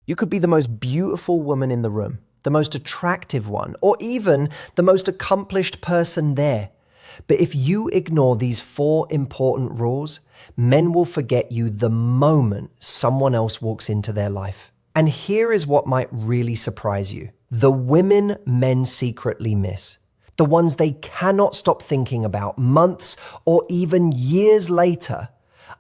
You could be the most beautiful woman in the room, the most attractive one, or even the most accomplished person there. But if you ignore these 4 important rules, men will forget you the moment someone else walks into their life. And here is what might really surprise you. The women men secretly miss, the ones they cannot stop thinking about months or even years later,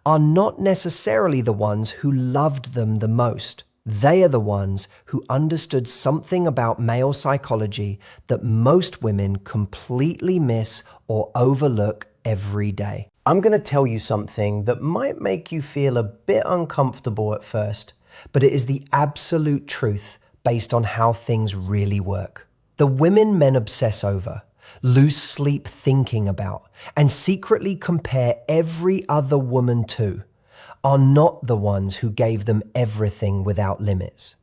are not necessarily the ones who loved them the most. They are the ones who understood something about male psychology that most women completely miss or overlook every day. I'm going to tell you something that might make you feel a bit uncomfortable at first, but it is the absolute truth based on how things really work. The women men obsess over, lose sleep thinking about, and secretly compare every other woman to are not the ones who gave them everything without limits.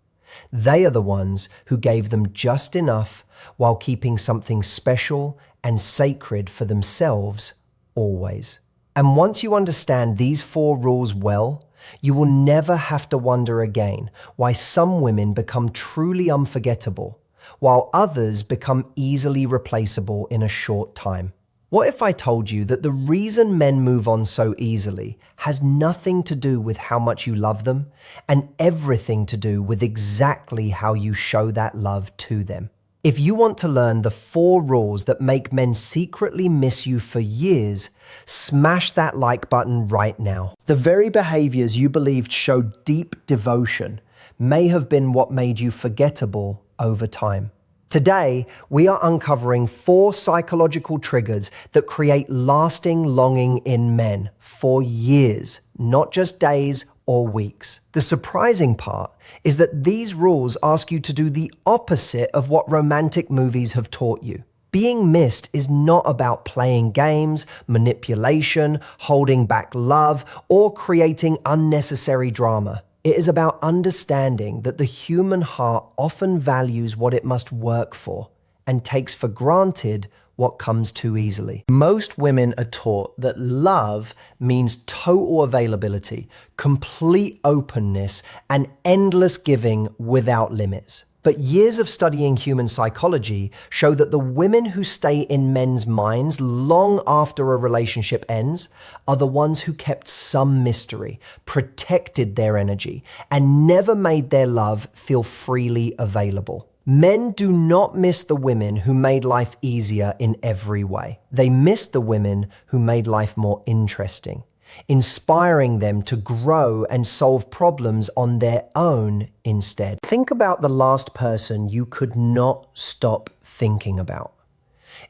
They are the ones who gave them just enough while keeping something special and sacred for themselves always. And once you understand these 4 rules well, you will never have to wonder again why some women become truly unforgettable, while others become easily replaceable in a short time. What if I told you that the reason men move on so easily has nothing to do with how much you love them and everything to do with exactly how you show that love to them? If you want to learn the 4 rules that make men secretly miss you for years, smash that like button right now. The very behaviors you believed showed deep devotion may have been what made you forgettable over time. Today, we are uncovering 4 psychological triggers that create lasting longing in men for years, not just days or weeks. The surprising part is that these rules ask you to do the opposite of what romantic movies have taught you. Being missed is not about playing games, manipulation, holding back love, or creating unnecessary drama. It is about understanding that the human heart often values what it must work for and takes for granted what comes too easily. Most women are taught that love means total availability, complete openness, and endless giving without limits. But years of studying human psychology show that the women who stay in men's minds long after a relationship ends are the ones who kept some mystery, protected their energy, and never made their love feel freely available. Men do not miss the women who made life easier in every way. They miss the women who made life more interesting, inspiring them to grow and solve problems on their own instead. Think about the last person you could not stop thinking about.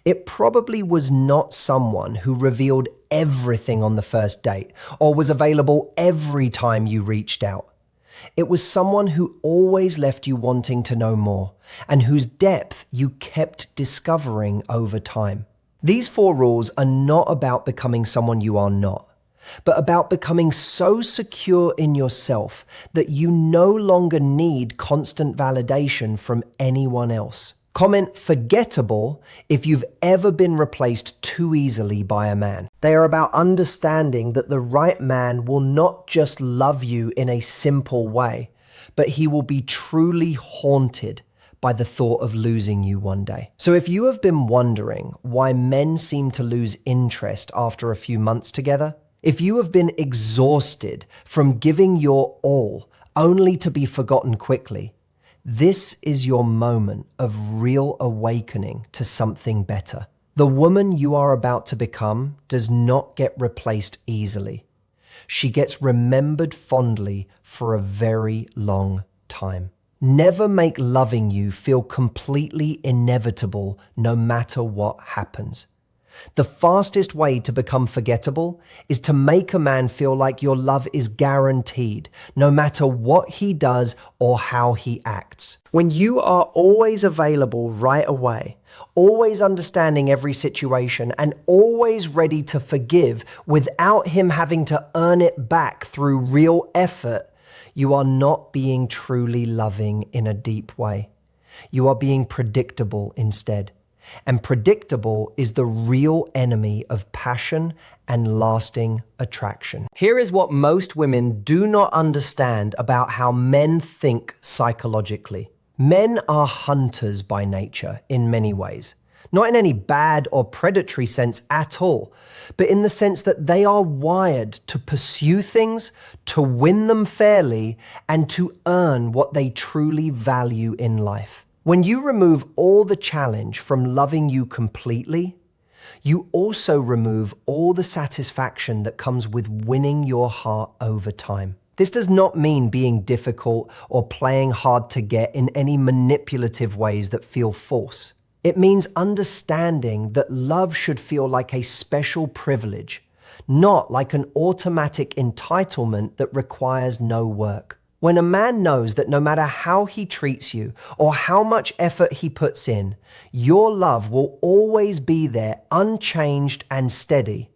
It probably was not someone who revealed everything on the first date or was available every time you reached out. It was someone who always left you wanting to know more and whose depth you kept discovering over time. These 4 rules are not about becoming someone you are not, but about becoming so secure in yourself that you no longer need constant validation from anyone else. Comment forgettable if you've ever been replaced too easily by a man. They are about understanding that the right man will not just love you in a simple way, but he will be truly haunted by the thought of losing you one day. So if you have been wondering why men seem to lose interest after a few months together, if you have been exhausted from giving your all only to be forgotten quickly, this is your moment of real awakening to something better. The woman you are about to become does not get replaced easily. She gets remembered fondly for a very long time. Never make loving you feel completely inevitable no matter what happens. The fastest way to become forgettable is to make a man feel like your love is guaranteed, no matter what he does or how he acts. When you are always available right away, always understanding every situation, and always ready to forgive without him having to earn it back through real effort, you are not being truly loving in a deep way. You are being predictable instead. And predictable is the real enemy of passion and lasting attraction. Here is what most women do not understand about how men think psychologically. Men are hunters by nature in many ways. Not in any bad or predatory sense at all, but in the sense that they are wired to pursue things, to win them fairly, and to earn what they truly value in life. When you remove all the challenge from loving you completely, you also remove all the satisfaction that comes with winning your heart over time. This does not mean being difficult or playing hard to get in any manipulative ways that feel forced. It means understanding that love should feel like a special privilege, not like an automatic entitlement that requires no work. When a man knows that no matter how he treats you or how much effort he puts in, your love will always be there unchanged and steady,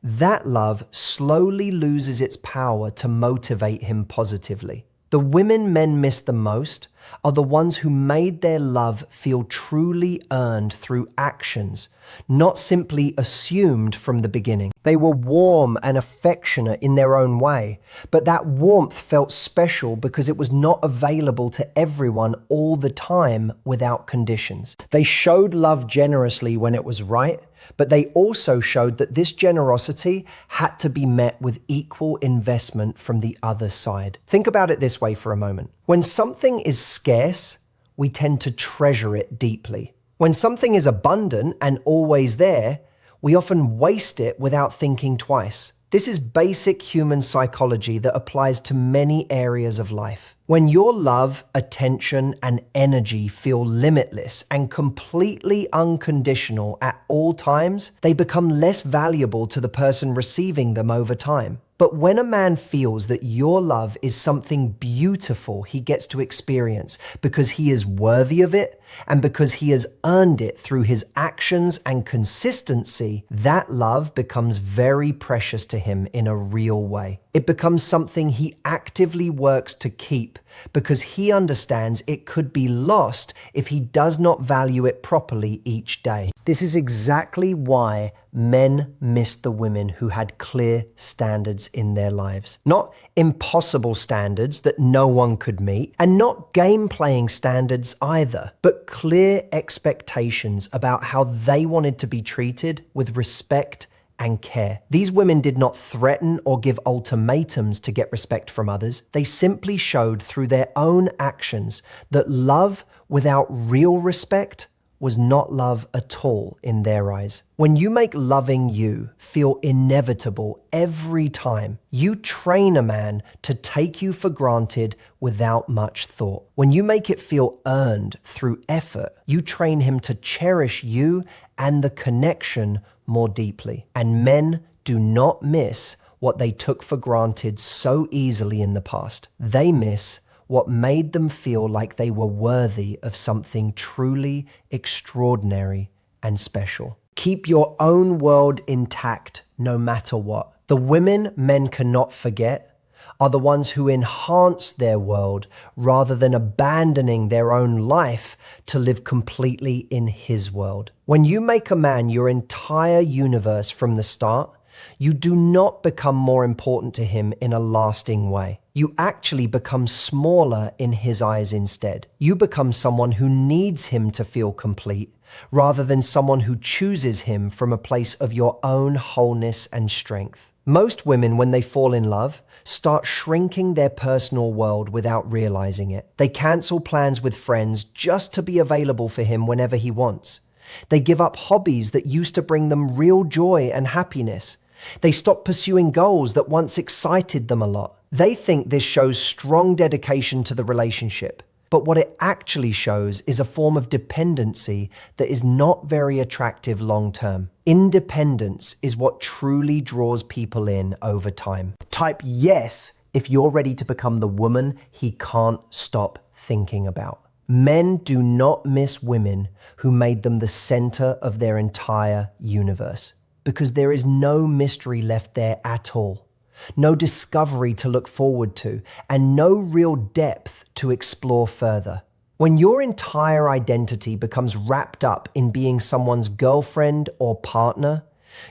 that love slowly loses its power to motivate him positively. The women men miss the most are the ones who made their love feel truly earned through actions, not simply assumed from the beginning. They were warm and affectionate in their own way, but that warmth felt special because it was not available to everyone all the time without conditions. They showed love generously when it was right, but they also showed that this generosity had to be met with equal investment from the other side. Think about it this way for a moment. When something is scarce, we tend to treasure it deeply. When something is abundant and always there, we often waste it without thinking twice. This is basic human psychology that applies to many areas of life. When your love, attention, and energy feel limitless and completely unconditional at all times, they become less valuable to the person receiving them over time. But when a man feels that your love is something beautiful he gets to experience because he is worthy of it and because he has earned it through his actions and consistency, that love becomes very precious to him in a real way. It becomes something he actively works to keep because he understands it could be lost if he does not value it properly each day. This is exactly why men missed the women who had clear standards in their lives. Not impossible standards that no one could meet, and not game-playing standards either, but clear expectations about how they wanted to be treated with respect and care. These women did not threaten or give ultimatums to get respect from others. They simply showed through their own actions that love without real respect was not love at all in their eyes. When you make loving you feel inevitable every time, you train a man to take you for granted without much thought. When you make it feel earned through effort, you train him to cherish you and the connection more deeply. And men do not miss what they took for granted so easily in the past. They miss what made them feel like they were worthy of something truly extraordinary and special. Keep your own world intact no matter what. The women men cannot forget are the ones who enhance their world rather than abandoning their own life to live completely in his world. When you make a man your entire universe from the start, you do not become more important to him in a lasting way. You actually become smaller in his eyes instead. You become someone who needs him to feel complete, rather than someone who chooses him from a place of your own wholeness and strength. Most women, when they fall in love, start shrinking their personal world without realizing it. They cancel plans with friends just to be available for him whenever he wants. They give up hobbies that used to bring them real joy and happiness. They stop pursuing goals that once excited them a lot. They think this shows strong dedication to the relationship, but what it actually shows is a form of dependency that is not very attractive long term. Independence is what truly draws people in over time. Type yes if you're ready to become the woman he can't stop thinking about. Men do not miss women who made them the center of their entire universe, because there is no mystery left there at all, no discovery to look forward to, and no real depth to explore further. When your entire identity becomes wrapped up in being someone's girlfriend or partner,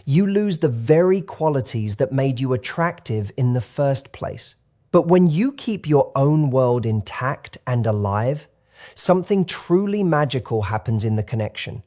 you lose the very qualities that made you attractive in the first place. But when you keep your own world intact and alive, something truly magical happens in the connection.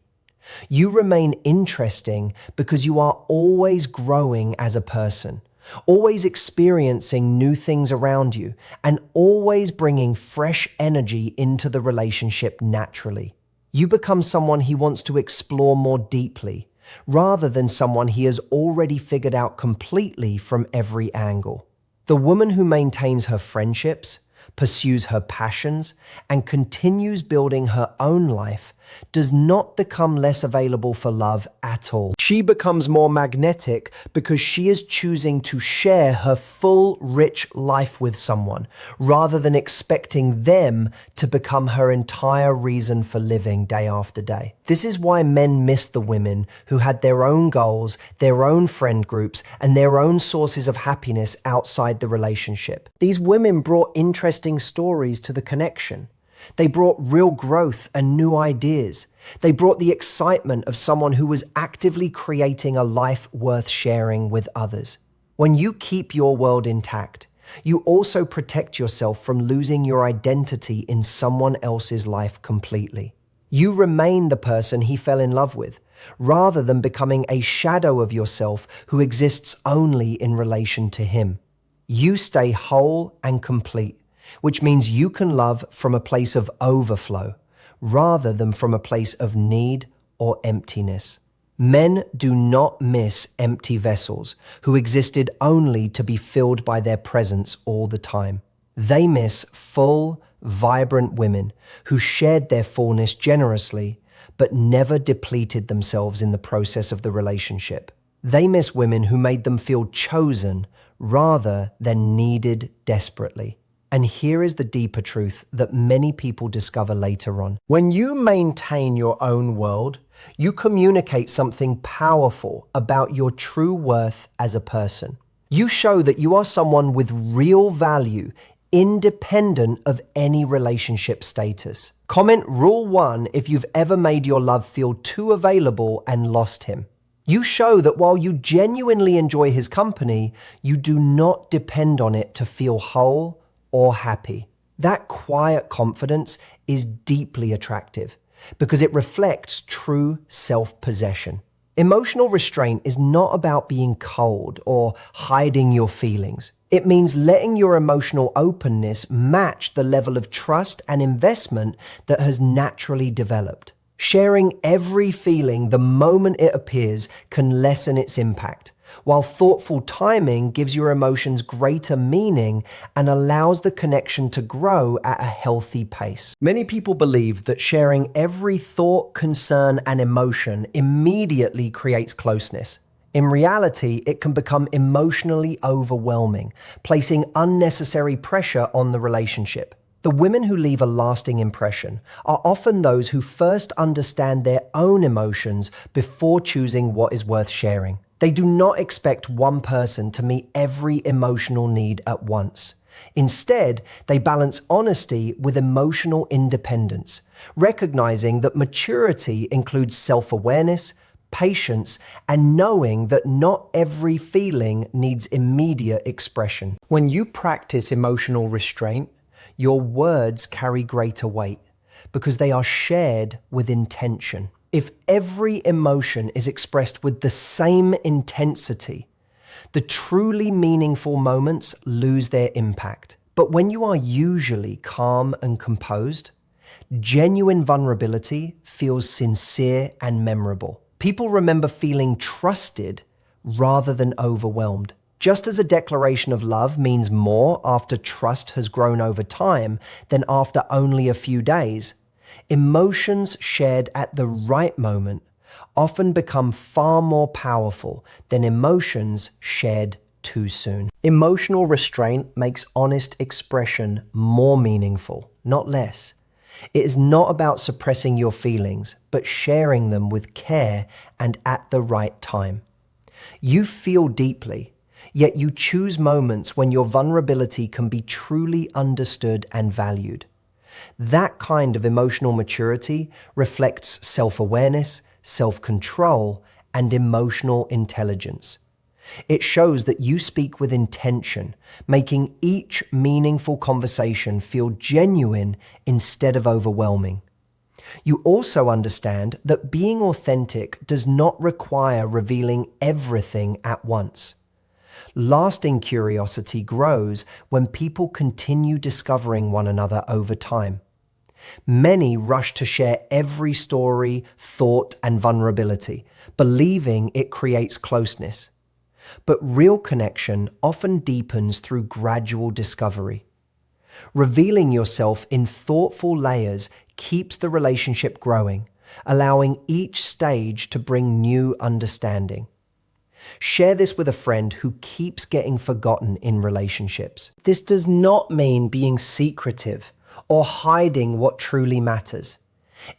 You remain interesting because you are always growing as a person, always experiencing new things around you, and always bringing fresh energy into the relationship naturally. You become someone he wants to explore more deeply, rather than someone he has already figured out completely from every angle. The woman who maintains her friendships, pursues her passions, and continues building her own life does not become less available for love at all. She becomes more magnetic because she is choosing to share her full, rich life with someone, rather than expecting them to become her entire reason for living day after day. This is why men miss the women who had their own goals, their own friend groups, and their own sources of happiness outside the relationship. These women brought interesting stories to the connection. They brought real growth and new ideas. They brought the excitement of someone who was actively creating a life worth sharing with others. When you keep your world intact, you also protect yourself from losing your identity in someone else's life completely. You remain the person he fell in love with, rather than becoming a shadow of yourself who exists only in relation to him. You stay whole and complete, which means you can love from a place of overflow, rather than from a place of need or emptiness. Men do not miss empty vessels who existed only to be filled by their presence all the time. They miss full, vibrant women who shared their fullness generously, but never depleted themselves in the process of the relationship. They miss women who made them feel chosen rather than needed desperately. And here is the deeper truth that many people discover later on. When you maintain your own world, you communicate something powerful about your true worth as a person. You show that you are someone with real value, independent of any relationship status. Comment rule 1 if you've ever made your love feel too available and lost him. You show that while you genuinely enjoy his company, you do not depend on it to feel whole or happy. That quiet confidence is deeply attractive because it reflects true self-possession. Emotional restraint is not about being cold or hiding your feelings. It means letting your emotional openness match the level of trust and investment that has naturally developed. Sharing every feeling the moment it appears can lessen its impact, while thoughtful timing gives your emotions greater meaning and allows the connection to grow at a healthy pace. Many people believe that sharing every thought, concern, and emotion immediately creates closeness. In reality, it can become emotionally overwhelming, placing unnecessary pressure on the relationship. The women who leave a lasting impression are often those who first understand their own emotions before choosing what is worth sharing. They do not expect one person to meet every emotional need at once. Instead, they balance honesty with emotional independence, recognizing that maturity includes self-awareness, patience, and knowing that not every feeling needs immediate expression. When you practice emotional restraint, your words carry greater weight because they are shared with intention. If every emotion is expressed with the same intensity, the truly meaningful moments lose their impact. But when you are usually calm and composed, genuine vulnerability feels sincere and memorable. People remember feeling trusted rather than overwhelmed. Just as a declaration of love means more after trust has grown over time than after only a few days, emotions shared at the right moment often become far more powerful than emotions shared too soon. Emotional restraint makes honest expression more meaningful, not less. It is not about suppressing your feelings, but sharing them with care and at the right time. You feel deeply, yet you choose moments when your vulnerability can be truly understood and valued. That kind of emotional maturity reflects self-awareness, self-control, and emotional intelligence. It shows that you speak with intention, making each meaningful conversation feel genuine instead of overwhelming. You also understand that being authentic does not require revealing everything at once. Lasting curiosity grows when people continue discovering one another over time. Many rush to share every story, thought, and vulnerability, believing it creates closeness. But real connection often deepens through gradual discovery. Revealing yourself in thoughtful layers keeps the relationship growing, allowing each stage to bring new understanding. Share this with a friend who keeps getting forgotten in relationships. This does not mean being secretive or hiding what truly matters.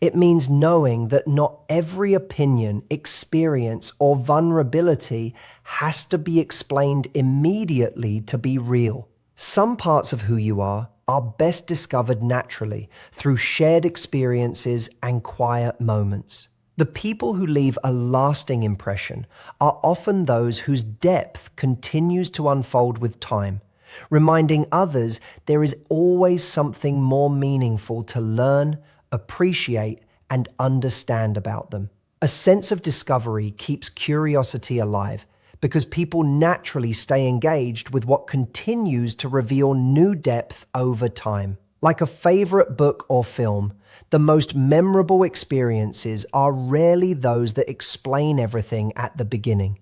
It means knowing that not every opinion, experience, or vulnerability has to be explained immediately to be real. Some parts of who you are best discovered naturally through shared experiences and quiet moments. The people who leave a lasting impression are often those whose depth continues to unfold with time, reminding others there is always something more meaningful to learn, appreciate, and understand about them. A sense of discovery keeps curiosity alive because people naturally stay engaged with what continues to reveal new depth over time. Like a favorite book or film, the most memorable experiences are rarely those that explain everything at the beginning.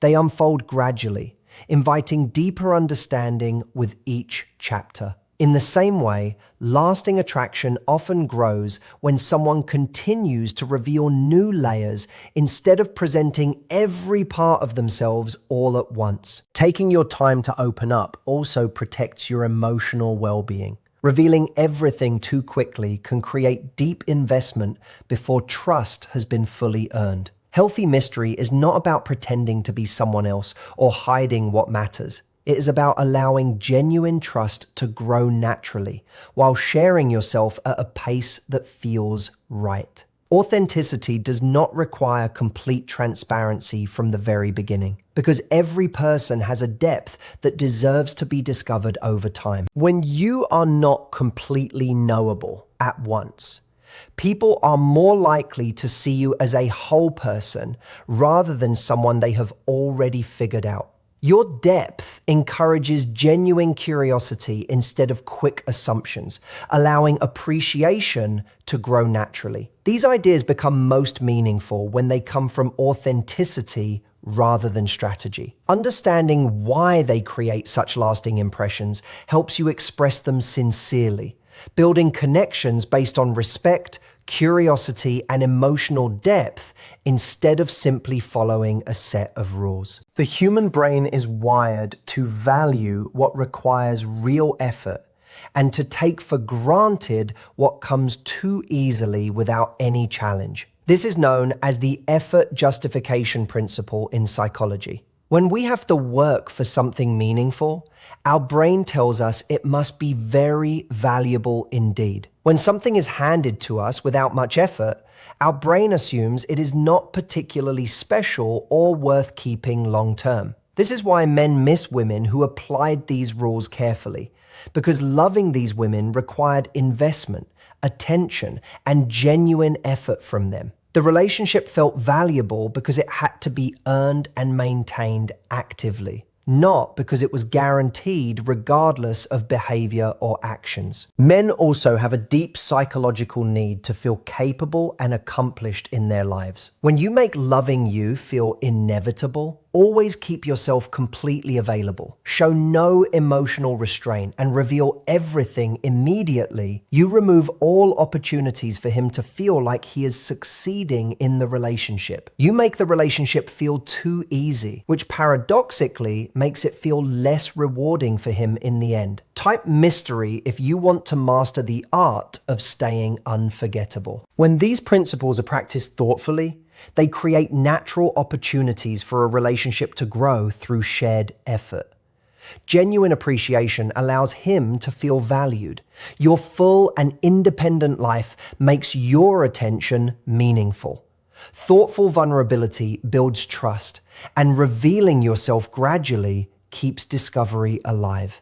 They unfold gradually, inviting deeper understanding with each chapter. In the same way, lasting attraction often grows when someone continues to reveal new layers instead of presenting every part of themselves all at once. Taking your time to open up also protects your emotional well-being. Revealing everything too quickly can create deep investment before trust has been fully earned. Healthy mystery is not about pretending to be someone else or hiding what matters. It is about allowing genuine trust to grow naturally while sharing yourself at a pace that feels right. Authenticity does not require complete transparency from the very beginning, because every person has a depth that deserves to be discovered over time. When you are not completely knowable at once, people are more likely to see you as a whole person rather than someone they have already figured out. Your depth encourages genuine curiosity instead of quick assumptions, allowing appreciation to grow naturally. These ideas become most meaningful when they come from authenticity rather than strategy. Understanding why they create such lasting impressions helps you express them sincerely, building connections based on respect, curiosity, and emotional depth instead of simply following a set of rules. The human brain is wired to value what requires real effort and to take for granted what comes too easily without any challenge. This is known as the effort justification principle in psychology. When we have to work for something meaningful, our brain tells us it must be very valuable indeed. When something is handed to us without much effort, our brain assumes it is not particularly special or worth keeping long term. This is why men miss women who applied these rules carefully, because loving these women required investment, attention, and genuine effort from them. The relationship felt valuable because it had to be earned and maintained actively, not because it was guaranteed regardless of behavior or actions. Men also have a deep psychological need to feel capable and accomplished in their lives. When you make loving you feel inevitable, always keep yourself completely available. Show no emotional restraint and reveal everything immediately. You remove all opportunities for him to feel like he is succeeding in the relationship. You make the relationship feel too easy, which paradoxically makes it feel less rewarding for him in the end. Type mystery if you want to master the art of staying unforgettable. When these principles are practiced thoughtfully, they create natural opportunities for a relationship to grow through shared effort. Genuine appreciation allows him to feel valued. Your full and independent life makes your attention meaningful. Thoughtful vulnerability builds trust, and revealing yourself gradually keeps discovery alive.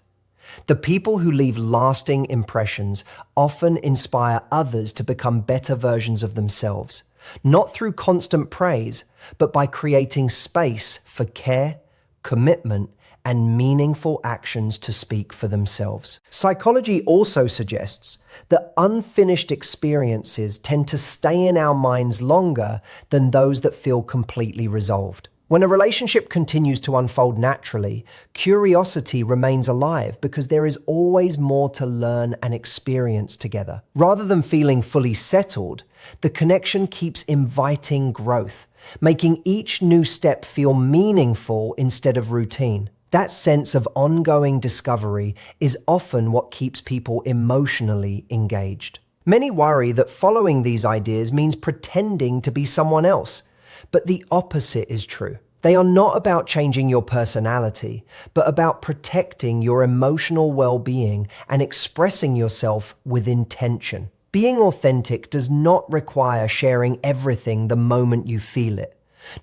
The people who leave lasting impressions often inspire others to become better versions of themselves, not through constant praise, but by creating space for care, commitment, and meaningful actions to speak for themselves. Psychology also suggests that unfinished experiences tend to stay in our minds longer than those that feel completely resolved. When a relationship continues to unfold naturally, curiosity remains alive because there is always more to learn and experience together. Rather than feeling fully settled, the connection keeps inviting growth, making each new step feel meaningful instead of routine. That sense of ongoing discovery is often what keeps people emotionally engaged. Many worry that following these ideas means pretending to be someone else, but the opposite is true. They are not about changing your personality, but about protecting your emotional well-being and expressing yourself with intention. Being authentic does not require sharing everything the moment you feel it.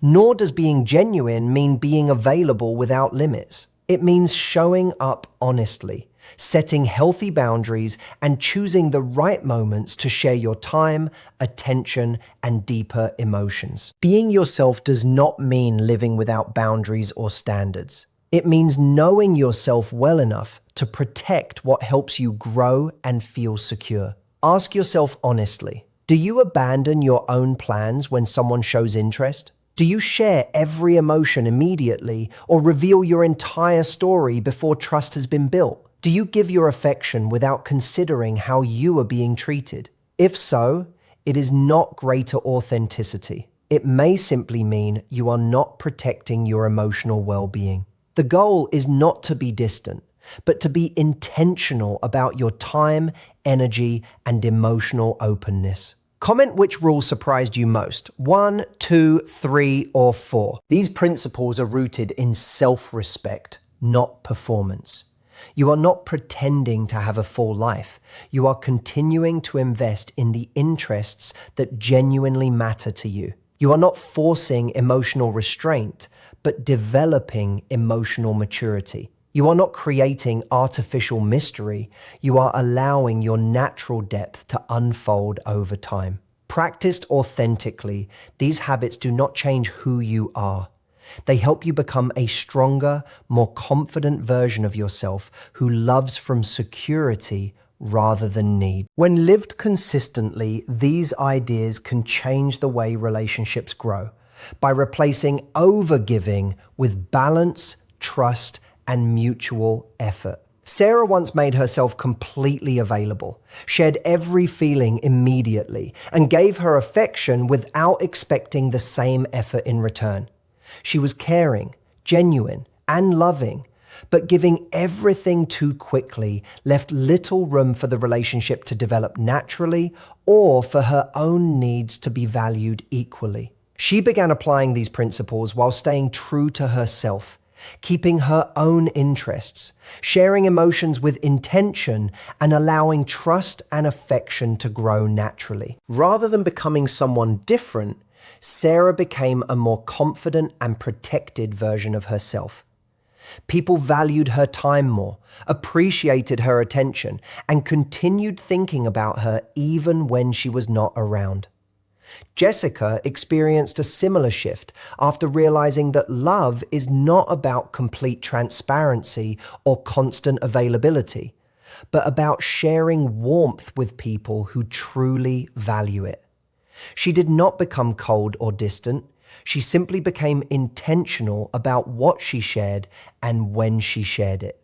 Nor does being genuine mean being available without limits. It means showing up honestly, setting healthy boundaries, and choosing the right moments to share your time, attention, and deeper emotions. Being yourself does not mean living without boundaries or standards. It means knowing yourself well enough to protect what helps you grow and feel secure. Ask yourself honestly, do you abandon your own plans when someone shows interest? Do you share every emotion immediately or reveal your entire story before trust has been built? Do you give your affection without considering how you are being treated? If so, it is not greater authenticity. It may simply mean you are not protecting your emotional well-being. The goal is not to be distant, but to be intentional about your time, energy, and emotional openness. Comment which rule surprised you most: 1, 2, 3, or 4. These principles are rooted in self-respect, not performance. You are not pretending to have a full life. You are continuing to invest in the interests that genuinely matter to you. You are not forcing emotional restraint, but developing emotional maturity. You are not creating artificial mystery. You are allowing your natural depth to unfold over time. Practiced authentically, these habits do not change who you are. They help you become a stronger, more confident version of yourself who loves from security rather than need. When lived consistently, these ideas can change the way relationships grow by replacing overgiving with balance, trust, and mutual effort. Sarah once made herself completely available, shared every feeling immediately, and gave her affection without expecting the same effort in return. She was caring, genuine, and loving, but giving everything too quickly left little room for the relationship to develop naturally or for her own needs to be valued equally. She began applying these principles while staying true to herself, keeping her own interests, sharing emotions with intention, and allowing trust and affection to grow naturally. Rather than becoming someone different, Sarah became a more confident and protected version of herself. People valued her time more, appreciated her attention, and continued thinking about her even when she was not around. Jessica experienced a similar shift after realizing that love is not about complete transparency or constant availability, but about sharing warmth with people who truly value it. She did not become cold or distant. She simply became intentional about what she shared and when she shared it.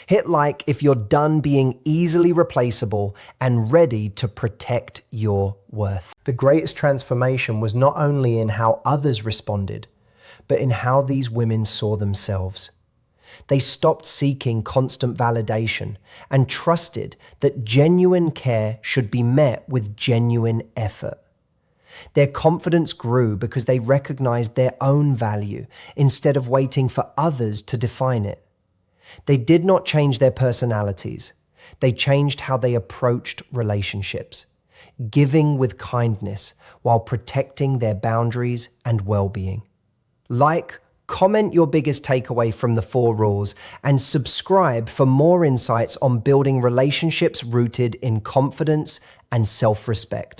Hit like if you're done being easily replaceable and ready to protect your worth. The greatest transformation was not only in how others responded, but in how these women saw themselves. They stopped seeking constant validation and trusted that genuine care should be met with genuine effort. Their confidence grew because they recognized their own value instead of waiting for others to define it. They did not change their personalities. They changed how they approached relationships, giving with kindness while protecting their boundaries and well-being. Like, comment your biggest takeaway from the 4 rules, and subscribe for more insights on building relationships rooted in confidence and self-respect.